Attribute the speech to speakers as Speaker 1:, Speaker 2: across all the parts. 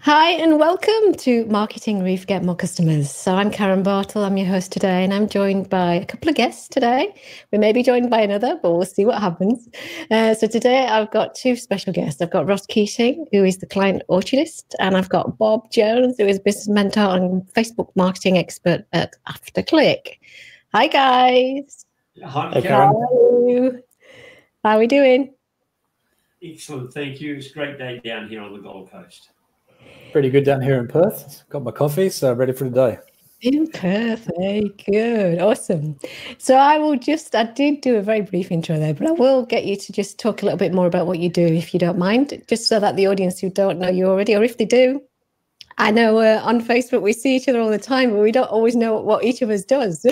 Speaker 1: Hi and welcome to Marketing Reef Get More Customers. So I'm Karen Bartle, I'm your host today, and I'm joined by a couple of guests today. We may be joined by another, but we'll see what happens. So today I've got two special guests. I've got Ross Keating, who is the client orchardist, and I've got Bob Jones, who is business mentor and Facebook marketing expert at AfterClick. Hi guys.
Speaker 2: Hi,
Speaker 3: Karen.
Speaker 1: How are we doing?
Speaker 2: Excellent, thank you. It's a great day down here on the Gold Coast.
Speaker 3: Pretty good down here in Perth. Got my coffee, so ready for the day.
Speaker 1: In Perth, very good, awesome. So I did do a very brief intro there, but I will get you to just talk a little bit more about what you do, if you don't mind, just so that the audience who don't know you already, or if they do, I know on Facebook we see each other all the time, but we don't always know what each of us does.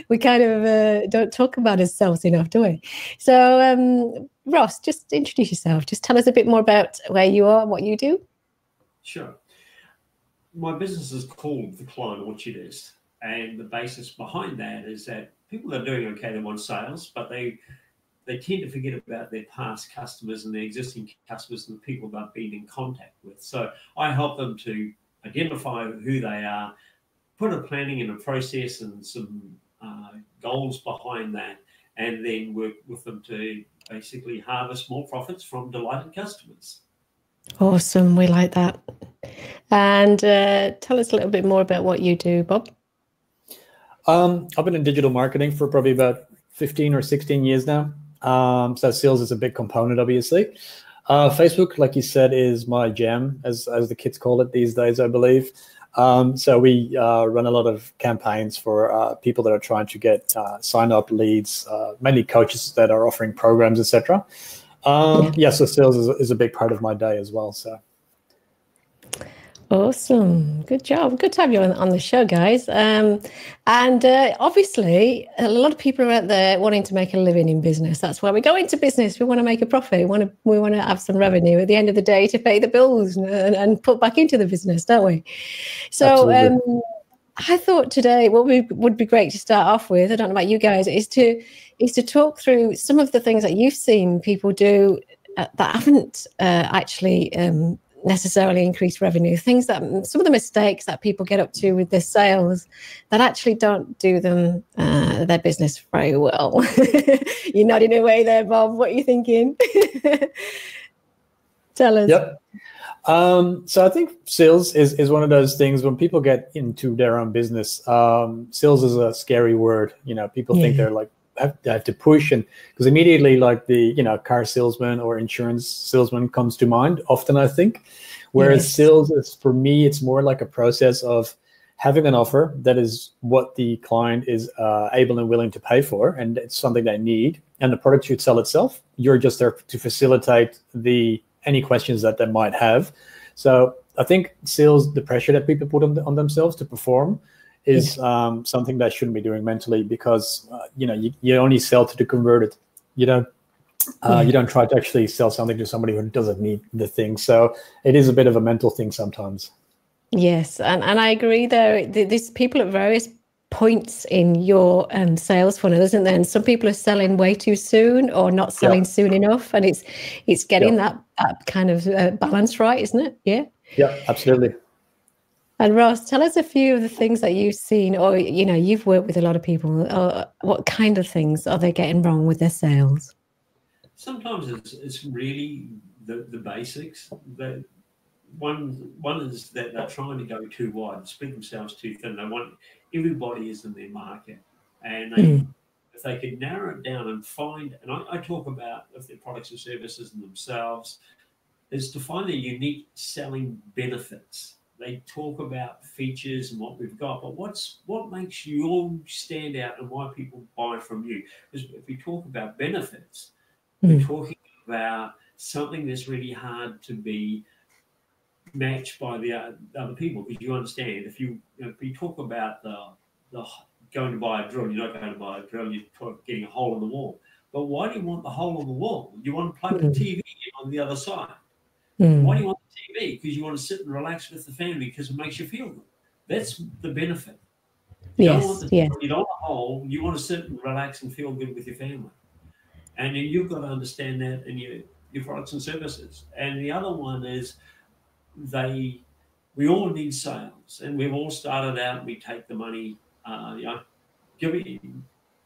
Speaker 1: We kind of don't talk about ourselves enough, do we? So Ross, just introduce yourself. Just tell us a bit more about where you are, what you do.
Speaker 2: Sure. My business is called The Client Orchardist, and the basis behind that is that people are doing okay, they want sales, but they tend to forget about their past customers and their existing customers and the people they've been in contact with. So I help them to identify who they are, put a planning and a process and some goals behind that, and then work with them to basically harvest more profits from delighted customers.
Speaker 1: Awesome, we like that. And tell us a little bit more about what you do, Bob.
Speaker 3: I've been in digital marketing for probably about 15 or 16 years now. So sales is a big component, obviously. Facebook, like you said, is my jam, as the kids call it these days, I believe. So we run a lot of campaigns for people that are trying to get sign-up leads, mainly coaches that are offering programs, etc. So sales is a big part of my day as well. So.
Speaker 1: Awesome. Good job. Good to have you on the show, guys. And obviously, a lot of people are out there wanting to make a living in business. That's why we go into business. We want to make a profit. We want to have some revenue at the end of the day to pay the bills and put back into the business, don't we? So I thought today what would be great to start off with, I don't know about you guys, is to talk through some of the things that you've seen people do that haven't actually necessarily increase revenue, things that some of the mistakes that people get up to with their sales that actually don't do them their business very well. You're nodding away there, Bob. What are you thinking? Tell us.
Speaker 3: Yep. So I think sales is one of those things when people get into their own business. Sales is a scary word. People think they're like they have to push, and because immediately like the car salesman or insurance salesman comes to mind often, I think. Whereas sales is, for me, it's more like a process of having an offer that is what the client is able and willing to pay for, and it's something they need, and the product should sell itself. You're just there to facilitate any questions that they might have. So I think sales, the pressure that people put on themselves to perform is something that shouldn't be doing mentally, because you only sell to the converted. You don't try to actually sell something to somebody who doesn't need the thing. So it is a bit of a mental thing sometimes.
Speaker 1: Yes, and I agree there. There's people at various points in your sales funnel, isn't there? And some people are selling way too soon or not selling soon enough, and it's getting that kind of balance right, isn't it?
Speaker 3: Yeah, absolutely.
Speaker 1: And Ross, tell us a few of the things that you've seen, or you've worked with a lot of people. What kind of things are they getting wrong with their sales?
Speaker 2: Sometimes it's really the basics. One is that they're trying to go too wide, spread themselves too thin. They want everybody is in their market, and if they could narrow it down and find, and I talk about if their products and services and themselves, is to find their unique selling benefits. They talk about features and what we've got, but what makes you stand out and why people buy from you? Because if we talk about benefits, we're talking about something that's really hard to be matched by the other people, because you understand if you talk about the going to buy a drill, you're not going to buy a drill, you're getting a hole in the wall. But why do you want the hole in the wall? You want to plug the TV in on the other side. Why do you want the TV? Because you want to sit and relax with the family because it makes you feel good. That's the benefit. You don't want a hole. You want to sit and relax and feel good with your family. And you've got to understand that in your products and services. And the other one is they we all need sales, and we've all started out. We take the money, buy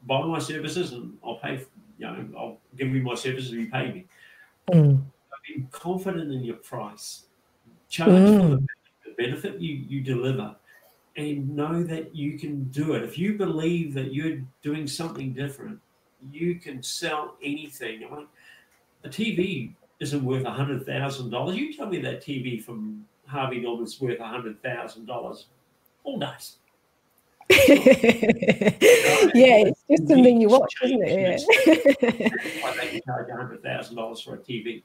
Speaker 2: my services, and I'll pay. I'll give you my services, and you pay me. Be confident in your price, charge for the benefit you deliver, and know that you can do it. If you believe that you're doing something different, you can sell anything. I mean, a TV isn't worth $100,000. You tell me that TV from Harvey Norman's worth $100,000. All does.
Speaker 1: Yeah, it's just something you watch, isn't it?
Speaker 2: Yeah. I think you charge $100,000 for a TV.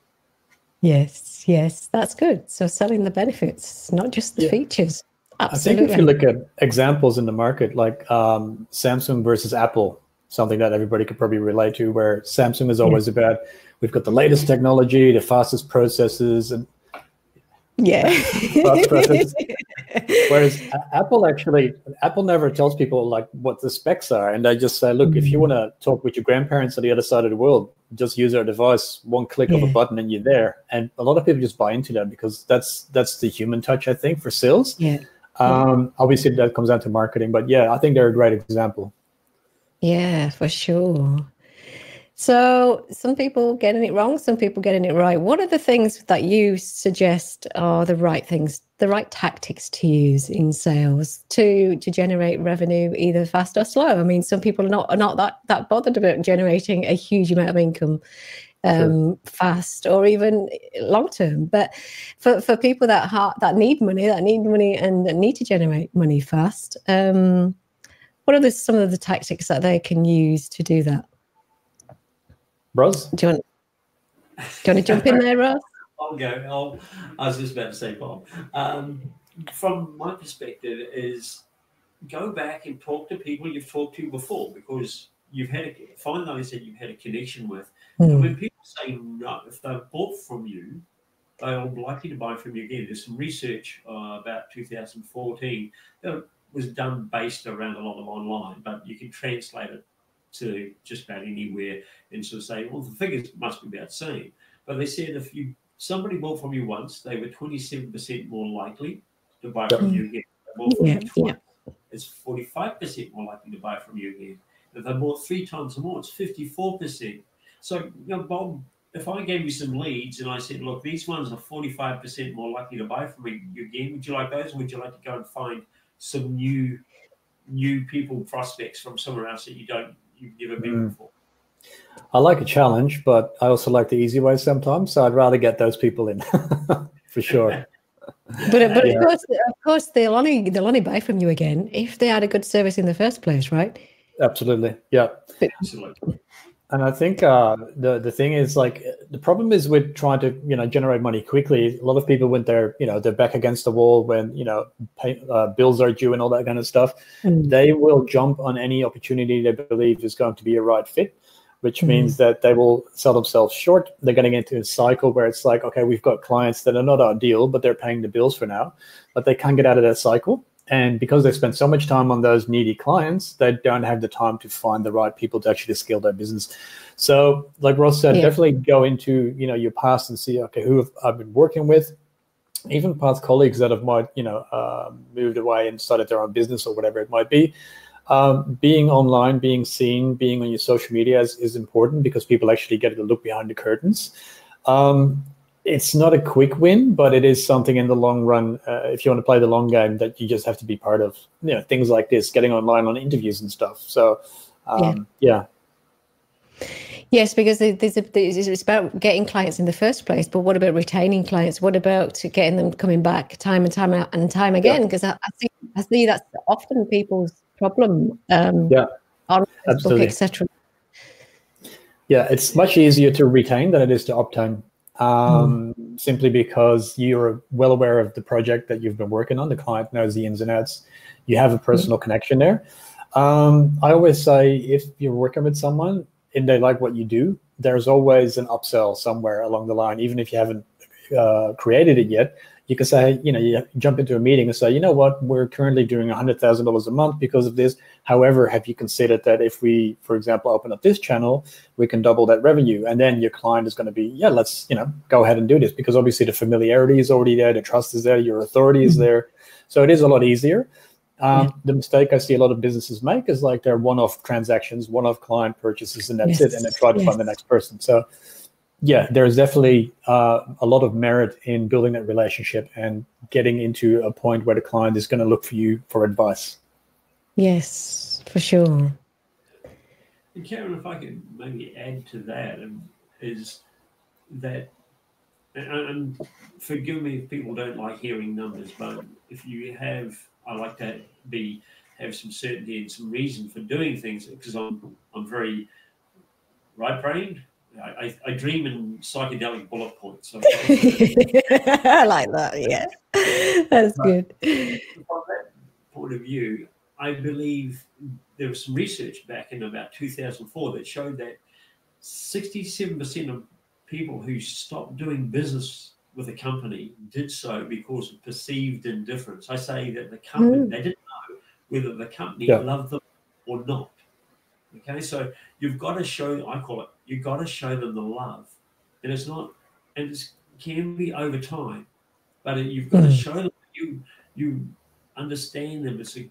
Speaker 1: Yes, that's good. So selling the benefits, not just the features. Absolutely.
Speaker 3: I think if you look at examples in the market, like Samsung versus Apple, something that everybody could probably relate to, where Samsung is always about, we've got the latest technology, the fastest processes, and fast processes. Whereas Apple never tells people like what the specs are, and they just say, look, if you want to talk with your grandparents on the other side of the world, just use our device, one click of a button, and you're there. And a lot of people just buy into that because that's the human touch, I think, for sales. Obviously, that comes down to marketing, but I think they're a great example.
Speaker 1: Yeah, for sure. So some people getting it wrong, some people getting it right. What are the things that you suggest are the right things, the right tactics to use in sales to generate revenue, either fast or slow? I mean, some people are not that bothered about generating a huge amount of income fast or even long term. But for people that need money and that need to generate money fast, what are some of the tactics that they can use to do that?
Speaker 3: Ross?
Speaker 1: Do you want to jump in there, Ross?
Speaker 2: I'll go. I was just about to say, Bob. From my perspective, is go back and talk to people you've talked to before, because find those that you've had a connection with. And when people say no, if they've bought from you, they are likely to buy from you again. There's some research about 2014 that was done based around a lot of online, but you can translate it to just about anywhere and sort of say, well, the figures must be about the same. But they said if somebody bought from you once, they were 27% more likely to buy from you again. If they bought from you twice, it's 45% more likely to buy from you again. If they bought 3 times more, it's 54%. So, Bob, if I gave you some leads and I said, look, these ones are 45% more likely to buy from you again, would you like those, or would you like to go and find some new people, prospects from somewhere else that you've never been before?
Speaker 3: I like a challenge, but I also like the easy way sometimes. So I'd rather get those people in for sure.
Speaker 1: But of course, they'll only buy from you again if they had a good service in the first place, right?
Speaker 3: Absolutely, yeah.
Speaker 2: Absolutely.
Speaker 3: And I think the thing is, like, the problem is with trying to generate money quickly. A lot of people, when they're they're back against the wall, when bills are due and all that kind of stuff, they will jump on any opportunity they believe is going to be a right fit, which means that they will sell themselves short. They're getting into a cycle where it's like, okay, we've got clients that are not ideal, but they're paying the bills for now, but they can't get out of that cycle. And because they spend so much time on those needy clients, they don't have the time to find the right people to actually scale their business. So, like Ross said, definitely go into your past and see, okay, who I've been working with, even past colleagues that have moved away and started their own business or whatever it might be. Being online, being seen, being on your social media is important, because people actually get to look behind the curtains. It's not a quick win, but it is something in the long run, if you want to play the long game, that you just have to be part of, things like this, getting online on interviews and stuff. So,
Speaker 1: Yes, because it's about getting clients in the first place, but what about retaining clients? What about getting them coming back time and time out and time again? Because I see that's often people's problem on Facebook, etc.
Speaker 3: Yeah, it's much easier to retain than it is to obtain. Simply because you're well aware of the project that you've been working on. The client knows the ins and outs. You have a personal connection there. I always say, if you're working with someone and they like what you do, there's always an upsell somewhere along the line. Even if you haven't created it yet, You can say, you jump into a meeting and say, you know what, we're currently doing $100,000 a month because of this. However, have you considered that if we, for example, open up this channel, we can double that revenue? And then your client is going to be, yeah, let's, go ahead and do this, because obviously the familiarity is already there, the trust is there, your authority is there. So it is a lot easier. The mistake I see a lot of businesses make is like they're one-off transactions, one-off client purchases, and that's it. And they try to find the next person. So yeah, there's definitely a lot of merit in building that relationship and getting into a point where the client is going to look for you for advice.
Speaker 1: Yes, for sure.
Speaker 2: And Karen, if I could maybe add to that, is that, and forgive me if people don't like hearing numbers, but if you have, I like to have some certainty and some reason for doing things, because I'm very right-brained. I dream in psychedelic bullet points. So
Speaker 1: I like that, yeah. That's good.
Speaker 2: From that point of view, I believe there was some research back in about 2004 that showed that 67% of people who stopped doing business with a company did so because of perceived indifference. I say that the company, they didn't know whether the company loved them or not. Okay, so you've got to show, I call it, you've got to show them the love. And it's not, and it can be over time, but you've got to show them you understand them. It's a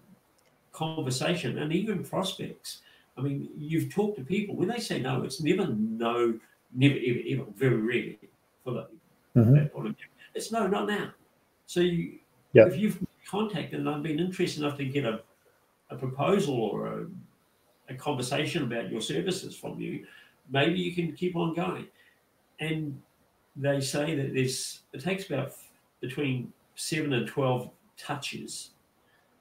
Speaker 2: conversation, and even prospects. I mean, you've talked to people, when they say no, it's never no, never, ever, ever, very rarely for that point of view. It's no, not now. So if you've contacted and I've been interested enough to get a proposal or a conversation about your services from you, maybe you can keep on going. And they say that it takes about between 7 and 12 touches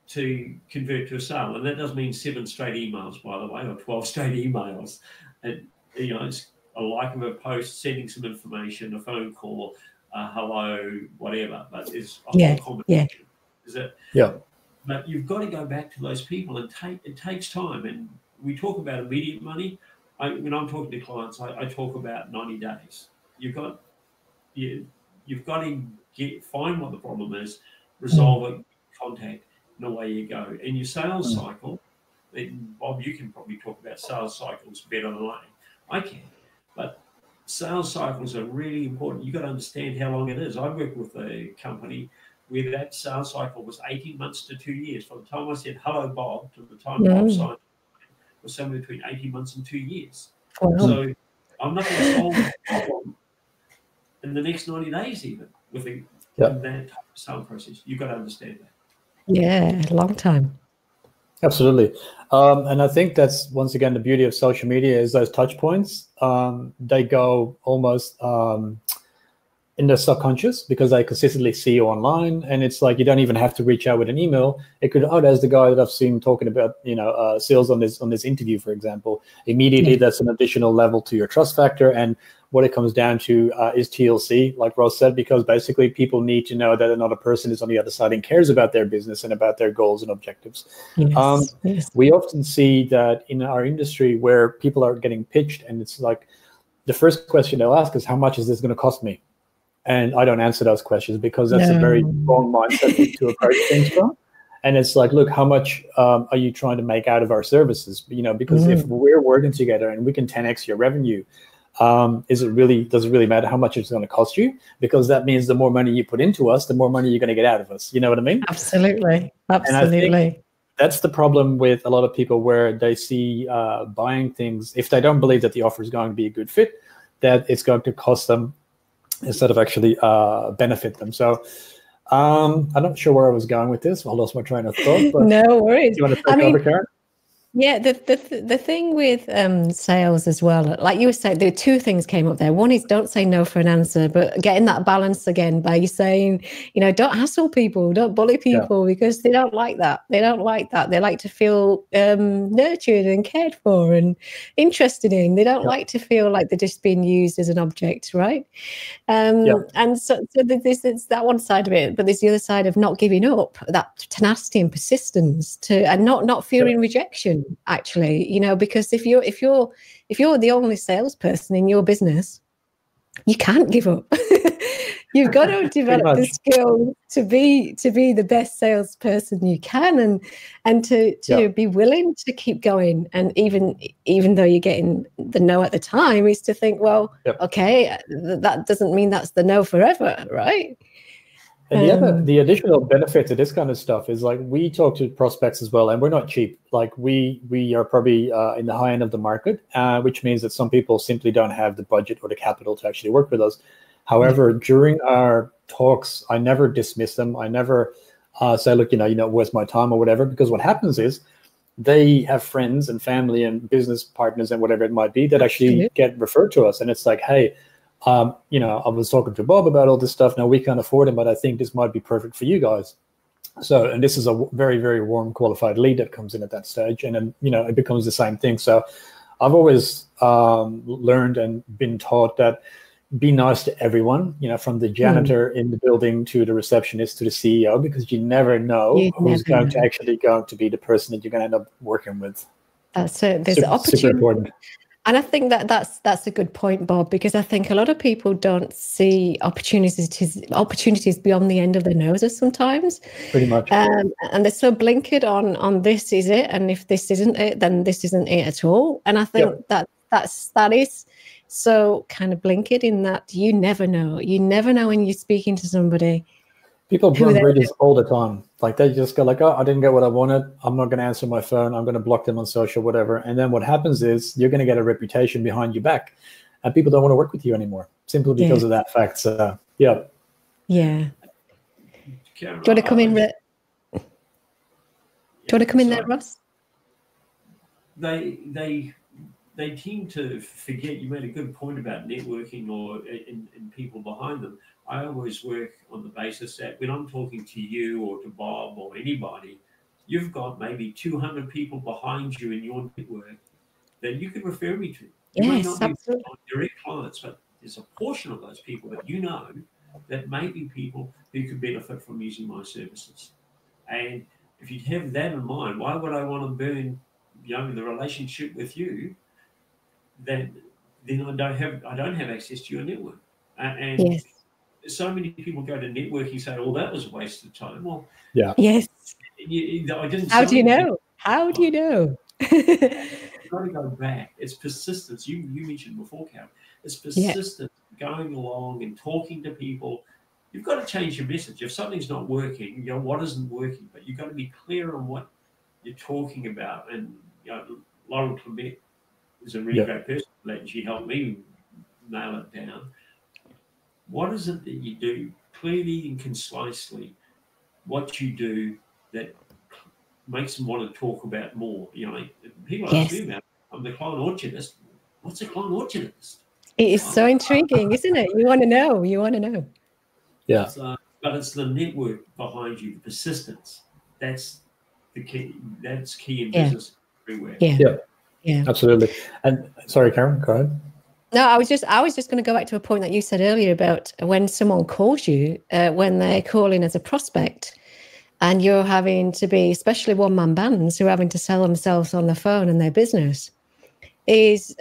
Speaker 2: to convert to a sale. And that does mean 7 straight emails, by the way, or 12 straight emails. And, it's a like of a post, sending some information, a phone call, hello, whatever. But it's a whole combination. Is it?
Speaker 3: Yeah.
Speaker 2: But you've got to go back to those people, and it takes time. And we talk about immediate money. When I'm talking to clients, I talk about 90 days. You've got to find what the problem is, resolve it, contact, and away you go. And your sales cycle, Bob, you can probably talk about sales cycles better than I can. But sales cycles are really important. You've got to understand how long it is. I worked with a company where that sales cycle was 18 months to 2 years. From the time I said, hello, Bob, to the time Bob signed, was somewhere between 18 months and 2 years. So I'm not going to solve the problem in the next 90 days even with that type of sale process. You've got to understand that.
Speaker 1: Yeah, a long time.
Speaker 3: Absolutely. And I think that's, once again, the beauty of social media is those touch points. They go almost in the subconscious, because I consistently see you online, and it's like you don't even have to reach out with an email. It could, there's the guy that I've seen talking about, sales on this interview, for example. Immediately, that's an additional level to your trust factor. And what it comes down to is TLC, like Ross said, because basically people need to know that another person is on the other side and cares about their business and about their goals and objectives. We often see that in our industry where people are getting pitched, and it's like the first question they'll ask is, how much is this going to cost me? And I don't answer those questions, because that's a very wrong mindset to approach things from. And it's like, look, how much are you trying to make out of our services? Because if we're working together and we can 10x your revenue, does it really matter how much it's going to cost you? Because that means the more money you put into us, the more money you're going to get out of us. You know what I mean?
Speaker 1: Absolutely.
Speaker 3: And I think that's the problem with a lot of people, where they see buying things, if they don't believe that the offer is going to be a good fit, that it's going to cost them instead of actually benefit them. So I'm not sure where I was going with this. I lost my train of thought. But
Speaker 1: no worries.
Speaker 3: Do you want to take over, Karen?
Speaker 1: Yeah, the thing with sales as well, like you were saying, there are two things came up there. One is don't say no for an answer, but getting that balance again by saying, don't hassle people, don't bully people, because they don't like that. They don't like that. They like to feel nurtured and cared for and interested in. They don't like to feel like they're just being used as an object, right? And so there's that one side of it, but there's the other side of not giving up, that tenacity and persistence and not fearing rejection. Actually, because if you're the only salesperson in your business, you can't give up. You've got to develop the skill to be the best salesperson you can, and to be willing to keep going. And even though you're getting the no at the time, is to think, well, okay, that doesn't mean that's the no forever, right?
Speaker 3: And the additional benefit to this kind of stuff is, like, we talk to prospects as well, and we're not cheap. Like, we are probably in the high end of the market, which means that some people simply don't have the budget or the capital to actually work with us. However, during our talks, I never dismiss them. I never say, look, where's my time or whatever, because what happens is they have friends and family and business partners and whatever it might be that actually get referred to us. And it's like, hey, I was talking to Bob about all this stuff. Now we can't afford him, but I think this might be perfect for you guys. So, and this is a very, very warm, qualified lead that comes in at that stage. And then, it becomes the same thing. So I've always learned and been taught that be nice to everyone, from the janitor in the building to the receptionist to the CEO, because you never know who's going to be the person that you're going to end up working with.
Speaker 1: So there's opportunity. Super important. And I think that's a good point, Bob, because I think a lot of people don't see opportunities beyond the end of their noses sometimes.
Speaker 3: Pretty much.
Speaker 1: And they're so blinkered on this is it, and if this isn't it, then this isn't it at all. And I think that is so kind of blinkered in that you never know. You never know when you're speaking to somebody.
Speaker 3: People burn bridges all the time. Like, they just go like, oh, I didn't get what I wanted. I'm not going to answer my phone. I'm going to block them on social, whatever. And then what happens is you're going to get a reputation behind your back, and people don't want to work with you anymore simply because of that fact. So, yeah.
Speaker 1: Yeah. Do you want to come in, there, Ross?
Speaker 2: They tend to forget. You made a good point about networking or in people behind them. I always work on the basis that when I'm talking to you or to Bob or anybody, you've got maybe 200 people behind you in your network that you can refer me to. You may not be direct clients, but there's a portion of those people that that may be people who could benefit from using my services. And if you have that in mind, why would I want to burn the relationship with you? Then I don't have access to your network. And so many people go to networking and say, "Oh, that was a waste of time." Well,
Speaker 1: yes.
Speaker 2: I didn't.
Speaker 1: How do you know? How do you know?
Speaker 2: You've got to go back. It's persistence. You mentioned before, Carol. It's persistence, going along and talking to people. You've got to change your message. If something's not working, what isn't working? But you've got to be clear on what you're talking about. And Laurel Clement is a really great person. She helped me nail it down. What is it that you do clearly and concisely? What you do that makes them want to talk about more? People ask me about, I'm the client orchardist. What's a client orchardist?
Speaker 1: It is so intriguing, isn't it? You want to know.
Speaker 3: Yeah.
Speaker 2: But it's the network behind you, the persistence. That's the key. That's key in business everywhere.
Speaker 1: Yeah,
Speaker 3: absolutely. And sorry, Karen, go ahead.
Speaker 1: No, I was just going to go back to a point that you said earlier about when someone calls you, when they're calling as a prospect, and you're having to be, especially one-man bands who are having to sell themselves on the phone and their business, is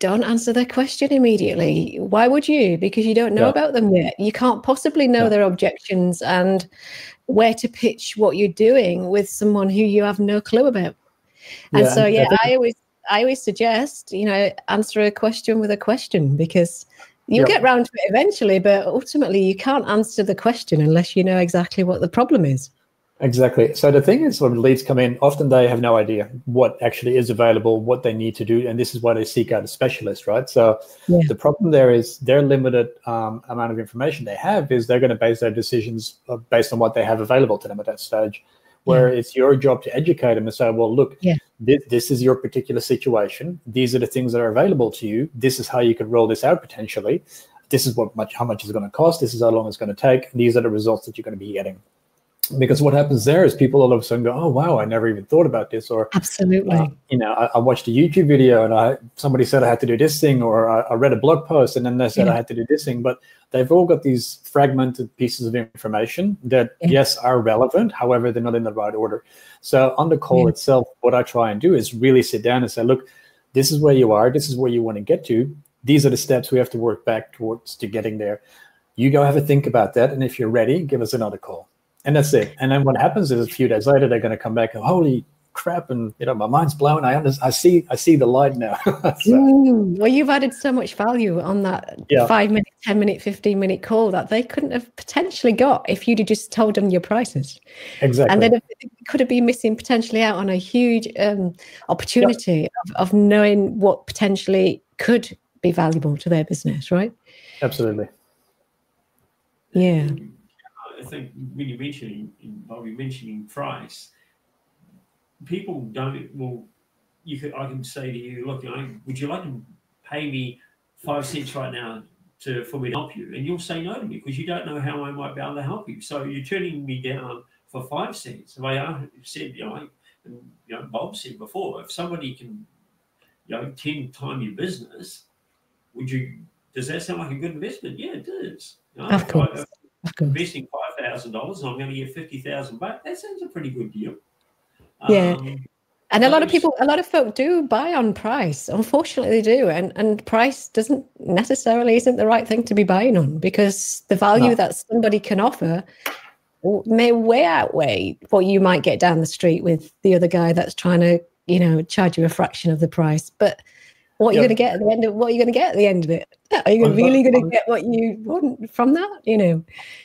Speaker 1: don't answer their question immediately. Why would you? Because you don't know about them yet. You can't possibly know their objections and where to pitch what you're doing with someone who you have no clue about. And so, I always suggest, answer a question with a question, because you'll get round to it eventually, but ultimately you can't answer the question unless you know exactly what the problem is.
Speaker 3: Exactly. So the thing is, when leads come in, often they have no idea what actually is available, what they need to do, and this is why they seek out a specialist, right? So the problem there is their limited amount of information they have is they're going to base their decisions based on what they have available to them at that stage. Where it's your job to educate them and say, well, look, this is your particular situation. These are the things that are available to you. This is how you could roll this out potentially. This is how much it's going to cost. This is how long it's going to take. These are the results that you're going to be getting. Because what happens there is people all of a sudden go, oh, wow, I never even thought about this. Or
Speaker 1: absolutely,
Speaker 3: I watched a YouTube video and somebody said I had to do this thing, or I read a blog post and then they said I had to do this thing. But they've all got these fragmented pieces of information that, yes, are relevant. However, they're not in the right order. So on the call itself, what I try and do is really sit down and say, look, this is where you are. This is where you want to get to. these are the steps we have to work back towards to getting there. You go have a think about that, and if you're ready, give us another call. And that's it. And then what happens is a few days later, they're going to come back and, holy crap, and my mind's blown. I see the light now.
Speaker 1: Well, you've added so much value on that 5 minute, 10 minute, 15-minute call that they couldn't have potentially got if you'd have just told them your prices.
Speaker 3: Exactly.
Speaker 1: And then it could have been missing potentially out on a huge opportunity of knowing what potentially could be valuable to their business, right?
Speaker 3: Absolutely.
Speaker 1: Yeah.
Speaker 2: I think when you're mentioning price, people don't. Well, I can say to you, look, would you like to pay me 5 cents right now for me to help you? And you'll say no to me because you don't know how I might be able to help you. So you're turning me down for 5 cents. And I said, Bob said before, if somebody can, 10 times your business, does that sound like a good investment? Yeah, it does.
Speaker 1: Of course.
Speaker 2: Investing $5,000 and I'm going to get $50,000 back. That sounds a pretty good deal.
Speaker 1: Yeah. And a lot of folk do buy on price. Unfortunately, they do. And price isn't the right thing to be buying on, because the value that somebody can offer may way outweigh what you might get down the street with the other guy that's trying to, charge you a fraction of the price. But what you're going to get at the end of it? Are you really going to get what you want from that?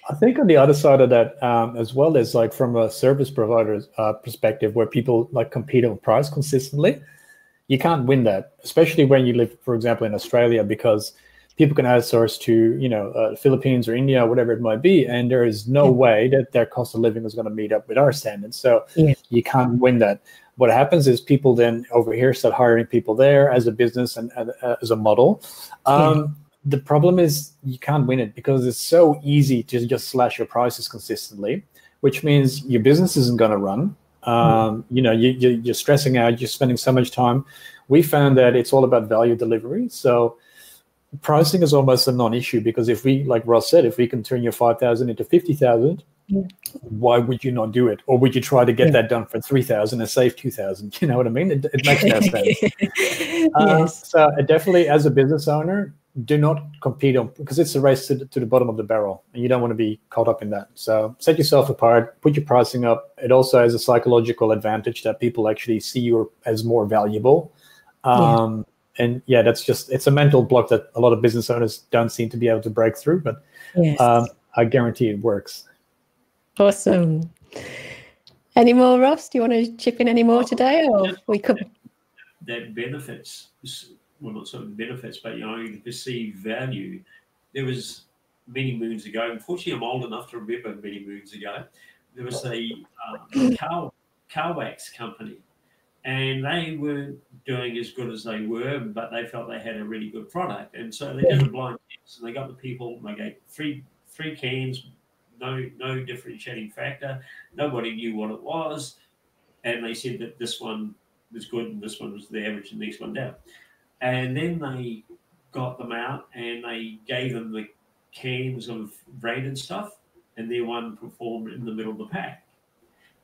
Speaker 3: I think on the other side of that, as well as like from a service provider's perspective, where people like compete on price consistently, you can't win that, especially when you live, for example, in Australia, because people can outsource to Philippines or India, whatever it might be, and there is no way that their cost of living is going to meet up with our standards. So you can't win that. What happens is people then over here start hiring people there as a business and as a model. The problem is you can't win it because it's so easy to just slash your prices consistently, which means your business isn't going to run. You're stressing out. You're spending so much time. We found that it's all about value delivery. So pricing is almost a non-issue, because if we, like Ross said, if we can turn your 5,000 into 50,000, why would you not do it? Or would you try to get that done for 3,000 and save 2,000? You know what I mean? It makes no sense.
Speaker 1: Yes.
Speaker 3: So definitely, as a business owner, do not compete on, because it's a race to the bottom of the barrel, and you don't want to be caught up in that. So set yourself apart, put your pricing up. It also has a psychological advantage that people actually see you as more valuable. And it's a mental block that a lot of business owners don't seem to be able to break through, but I guarantee it works.
Speaker 1: Awesome. Any more, Ross? Do you want to chip in any more today, or we could?
Speaker 2: That benefits, well, not sort of benefits, but you perceive value. There was many moons ago. Unfortunately, I'm old enough to remember many moons ago. There was a car wax company, and they weren't doing as good as they were, but they felt they had a really good product, and so they did a blind test, and they got the people. They gave three cans. No differentiating factor. Nobody knew what it was. And they said that this one was good and this one was the average and the next one down. And then they got them out and they gave them the cans of branded stuff, and their one performed in the middle of the pack.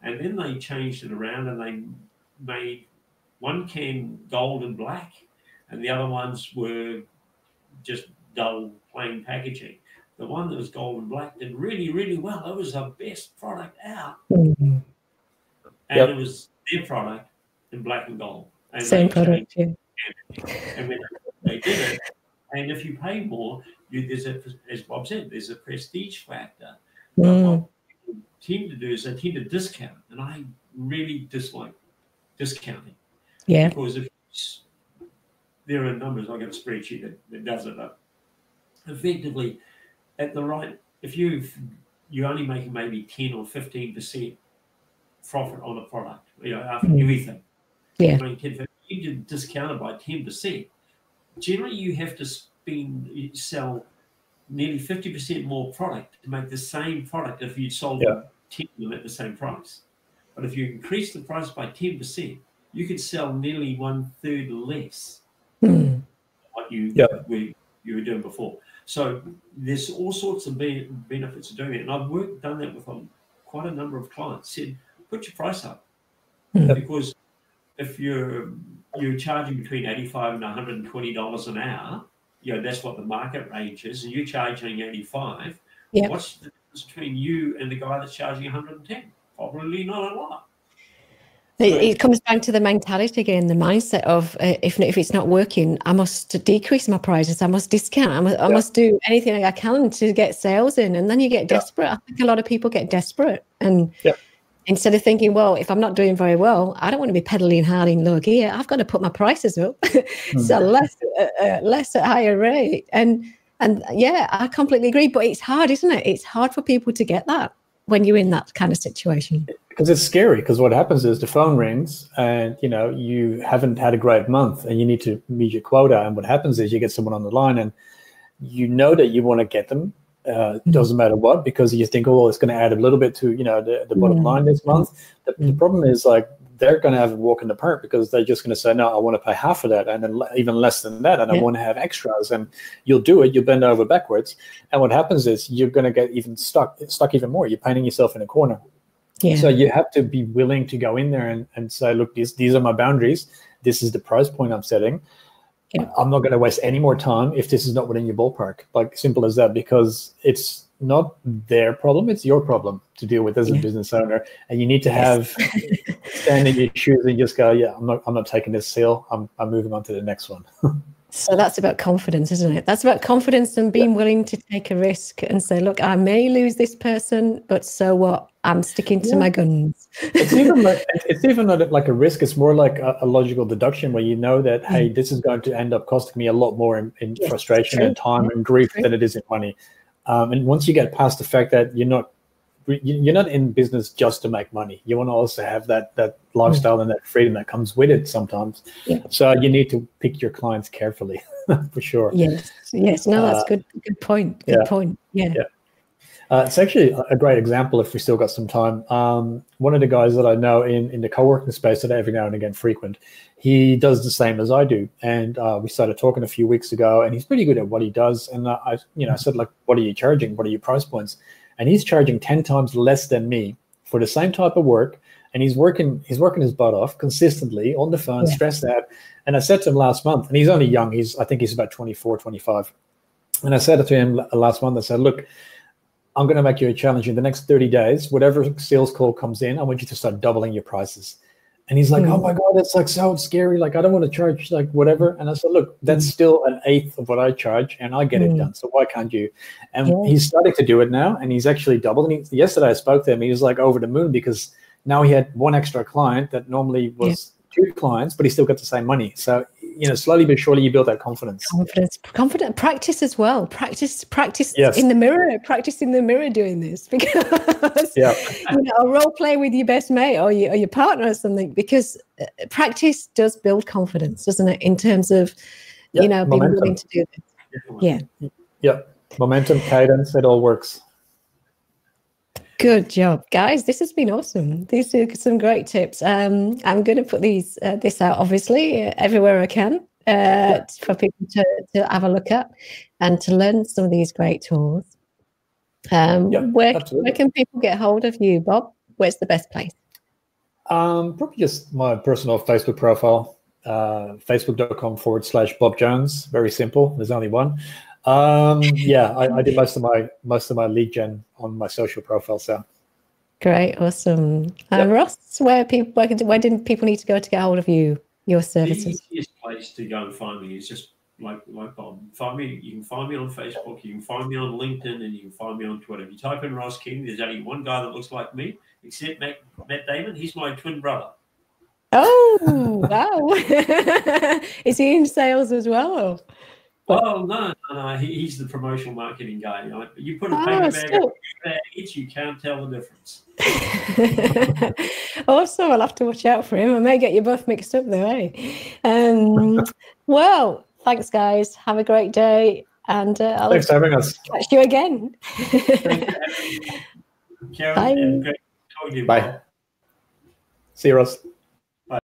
Speaker 2: And then they changed it around and they made one can gold and black, and the other ones were just dull, plain packaging. The one that was gold and black did really, really well. It was the best product out.
Speaker 1: Mm-hmm.
Speaker 2: And it was their product in black and gold. And
Speaker 1: same product,
Speaker 2: And when they did it, and if you pay more, as Bob said, there's a prestige factor. But what people tend to do is they tend to discount. And I really dislike discounting.
Speaker 1: Yeah.
Speaker 2: Because there are numbers, I've got a spreadsheet that does it up. Effectively, if you're only making maybe 10 or 15% profit on a product, after everything.
Speaker 1: Yeah.
Speaker 2: I mean, if you discount it by 10%, generally you have to sell nearly 50% more product to make the same product if you sold 10 of them at the same price. But if you increase the price by 10%, you could sell nearly 1/3 less than what you were doing before. So there's all sorts of benefits of doing it. And I've done that with quite a number of clients. Said, put your price up. Because if you're charging between $85 and $120 an hour, that's what the market range is, and you're charging 85.
Speaker 1: Yeah.
Speaker 2: What's the difference between you and the guy that's charging 110? Probably not a lot.
Speaker 1: It comes back to the mentality again, the mindset of if it's not working, I must decrease my prices, I must discount, I must do anything I can to get sales in, and then you get desperate. I think a lot of people get desperate, and instead of thinking, well, if I'm not doing very well, I don't want to be pedaling hard in low gear. I've got to put my prices up, so less at higher rate, and yeah, I completely agree. But it's hard, isn't it? It's hard for people to get that when you're in that kind of situation.
Speaker 3: Because it's scary, because what happens is the phone rings and, you haven't had a great month and you need to meet your quota. And what happens is you get someone on the line and you know that you want to get them. Doesn't matter what, because you think, oh, it's going to add a little bit to, the bottom line this month. The problem is, like, they're going to have a walk in the park, because they're just going to say, no, I want to pay half of that, and then even less than that, and I want to have extras. And you'll do it, you'll bend over backwards. And what happens is you're going to get even stuck even more. You're painting yourself in a corner. Yeah. So you have to be willing to go in there and say, look, these are my boundaries. This is the price point I'm setting. Yeah. I'm not going to waste any more time if this is not within your ballpark. Like, simple as that, because it's not their problem, it's your problem to deal with as a business owner. And you need to have stand in your shoes and just go, yeah, I'm not taking this sale. I'm moving on to the next one.
Speaker 1: So that's about confidence, isn't it? That's about confidence and being willing to take a risk and say, look, I may lose this person, but so what? I'm sticking to my guns.
Speaker 3: It's even not like a risk. It's more like a logical deduction, where you know that, hey, this is going to end up costing me a lot more in frustration and time and grief than it is in money. And once you get past the fact that you're not in business just to make money, you want to also have that lifestyle and that freedom that comes with it sometimes. So you need to pick your clients carefully. For sure.
Speaker 1: Yes. No, that's good point. Good point. Yeah.
Speaker 3: It's actually a great example, if we still got some time. One of the guys that I know in the co-working space that I every now and again frequent, he does the same as I do. And we started talking a few weeks ago, and he's pretty good at what he does. And I said, like, what are you charging? What are your price points? And he's charging 10 times less than me for the same type of work. And he's working his butt off consistently on the phone, stressed out. And I said to him last month, and he's only young, I think he's about 24, 25. And I said to him last month, I said, look, I'm going to make you a challenge. In the next 30 days, whatever sales call comes in, I want you to start doubling your prices. And he's like, oh my God, that's like so scary. Like, I don't want to charge like whatever. And I said, look, that's still an eighth of what I charge, and I get it done. So why can't you? And he's starting to do it now, and he's actually doubled. And yesterday I spoke to him. He was like over the moon, because now he had one extra client that normally was 2 clients, but he still got the same money. So, slowly but surely you build that confidence.
Speaker 1: Confident. Practice as well. Practice in the mirror. Practice in the mirror doing this, because role play with your best mate or your partner or something, because practice does build confidence, doesn't it? In terms of being willing to do this.
Speaker 3: Yeah. Momentum, cadence, it all works.
Speaker 1: Good job, guys. This has been awesome. These are some great tips. I'm going to put this out, obviously, everywhere I can for people to have a look at and to learn some of these great tools. Where can people get hold of you, Bob? Where's the best place?
Speaker 3: Probably just my personal Facebook profile, facebook.com/Bob Jones. Very simple. There's only one. I did most of my lead gen on my social profile. So
Speaker 1: great, awesome. Ross, where didn't people need to go to get hold of you, your services?
Speaker 2: The easiest place to go and find me is just like Bob. Find me. You can find me on Facebook. You can find me on LinkedIn, and you can find me on Twitter. If you type in Ross King, there's only one guy that looks like me, except Matt Damon. He's my twin brother.
Speaker 1: Oh wow! Is he in sales as well?
Speaker 2: Oh no! He's the promotional marketing guy. You put a paper bag on it, you can't tell the difference.
Speaker 1: Awesome! I'll have to watch out for him. I may get you both mixed up though, eh? Well, thanks, guys. Have a great day, and
Speaker 3: thanks for having us.
Speaker 1: Catch you again.
Speaker 2: Karen, great talking to you.
Speaker 3: Bye. See you, Ross.